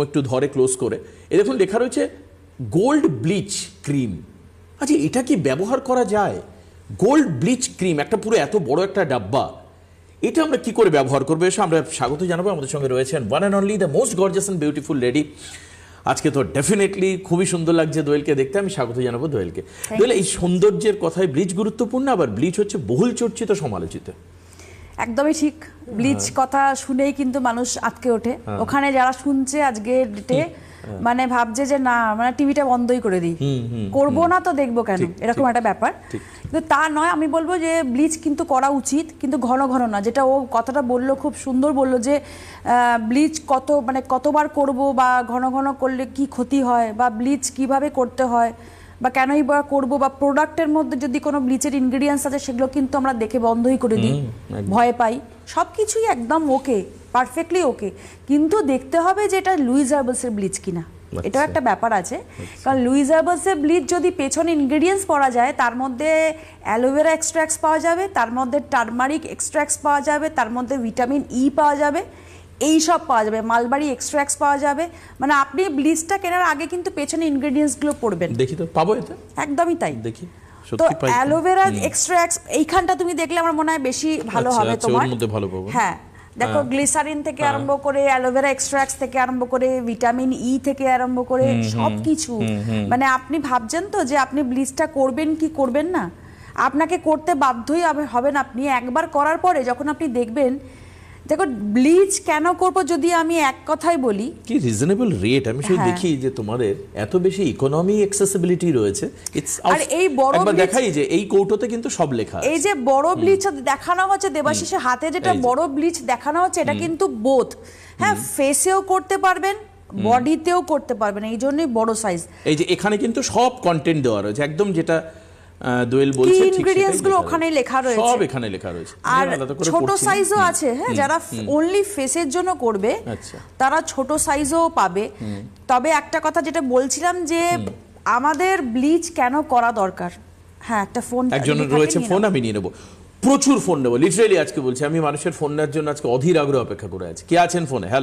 একটু ধরে ক্লোজ করে এ দেখুন লেখা রয়েছে গোল্ড ব্লিচ ক্রিম। আচ্ছা, এটা কি ব্যবহার করা যায়? গোল্ড ব্লিচ ক্রিম, একটা পুরো এত বড় একটা ডাব্বা, এটা আমরা কি করে ব্যবহার করবো? এসে আমরা স্বাগত জানাবো। আমাদের সঙ্গে রয়েছেন one and only the most gorgeous and beautiful lady. আজকে তো ডেফিনেটলি খুবই সুন্দর লাগছে দোয়েলকে দেখতে। আমি স্বাগত জানাবো দোয়েলকে। দোয়েল, এই সৌন্দর্যের কথায় ব্লিচ গুরুত্বপূর্ণ, আবার ব্লিচ হচ্ছে বহুল চর্চিত, সমালোচিত। একদমই ঠিক। ব্লিচ কথা শুনেই কিন্তু মানুষ আটকে ওঠে। ওখানে যারা শুনছে আজকে ডেটে মানে ভাবছে যে না, মানে টিভিটা বন্ধই করে দিই, করবো না তো দেখবো কেন, এরকম একটা ব্যাপার। কিন্তু তা নয়, আমি বলবো যে ব্লিচ কিন্তু করা উচিত, কিন্তু ঘন ঘন না। যেটা ও কথাটা বললো, খুব সুন্দর বললো যে ব্লিচ কতবার করব, বা ঘন ঘন করলে কি ক্ষতি হয়, বা ব্লিচ কিভাবে করতে হয়, বা কেনই বা করবো, বা প্রোডাক্টের মধ্যে যদি কোনো ব্লিচের ইনগ্রিডিয়েন্টস আছে সেগুলো কিন্তু আমরা দেখে বন্ধই করে দিই, ভয় পাই। সব কিছুই একদম ওকে, পারফেক্টলি ওকে, কিন্তু দেখতে হবে যে এটা লুইস হার্বালসের ব্লিচ কিনা। এটাও একটা ব্যাপার আছে, কারণ লুইস হার্বালসের ব্লিচ যদি পেছনে ইনগ্রিডিয়েন্টস পড়া যায়, তার মধ্যে অ্যালোভেরা এক্সট্র্যাক্টস পাওয়া যাবে, তার মধ্যে টারমারিক এক্সট্র্যাক্টস পাওয়া যাবে, তার মধ্যে ভিটামিন ই পাওয়া যাবে, এই সব পাওয়া যাবে, মালবারি এক্সট্র্যাক্টস পাওয়া যাবে। মানে আপনি ব্লিচটা কেনার আগে কিন্তু পেছনে ইনগ্রেডিয়েন্টসগুলো পড়বেন। দেখি তো পাবো এটা? একদমই তাই। দেখি তো অ্যালোভেরা এক্সট্র্যাক্টস এইখানটা তুমি দেখলে আমার মনে হয় বেশি ভালো হবে তোমার। ওর মধ্যে ভালো পাবো। হ্যাঁ, দেখো গ্লিসারিন থেকে আরম্ভ করে অ্যালোভেরা এক্সট্র্যাক্টস থেকে আরম্ভ করে ভিটামিন ই থেকে আরম্ভ করে সবকিছু। মানে আপনি ভাবছেন তো যে আপনি ব্লিচটা করবেন কি করবেন না, আপনাকে করতে বাধ্যই হবেন। আপনি একবার করার পরে যখন আপনি দেখবেন, দেখো ব্লিচ কেন করবো যদি আমি এক কথাই বলি, কি রিজনেবল রেট। আমি শুধু দেখি যে তোমাদের এত বেশি ইকোনমি অ্যাক্সেসিবিলিটি রয়েছে। আর এই বড় একবার দেখাই যে এই কৌটোতে কিন্তু সব লেখা আছে। এই যে বড় ব্লিচ দেখানো হচ্ছে দেবাশিসের হাতে, যেটা বড় ব্লিচ দেখানো হচ্ছে, এটা কিন্তু বোথ, হ্যাঁ, ফেসেও করতে পারবেন, বডিতেও করতে পারবেন, এই জন্যই বড় সাইজ। এই যে এখানে কিন্তু সব কন্টেন্ট দেওয়া রয়েছে, একদম যেটা দোয়েল বলছে, ঠিক ইনগ্রেডিয়েন্টস গুলো ওখানেই লেখা রয়েছে, সব এখানে লেখা রয়েছে। আর ছোট সাইজও আছে, হ্যাঁ, যারা অনলি ফেসের জন্য করবে তারা ছোট সাইজও পাবে। তবে একটা কথা যেটা বলছিলাম যে আমাদের ব্লিচ কেন করা দরকার। হ্যাঁ, একটা ফোন একজন রয়েছে, ফোন আমি নিয়ে নেবো, প্রচুর ফোন নেবো লিটারেলি। আজকে বলছি আমি মানুষের ফোন নেওয়ার জন্য আজকে অধীর আগ্রহ অপেক্ষা করে আছি। কে আছেন ফোনে? হ্যালো।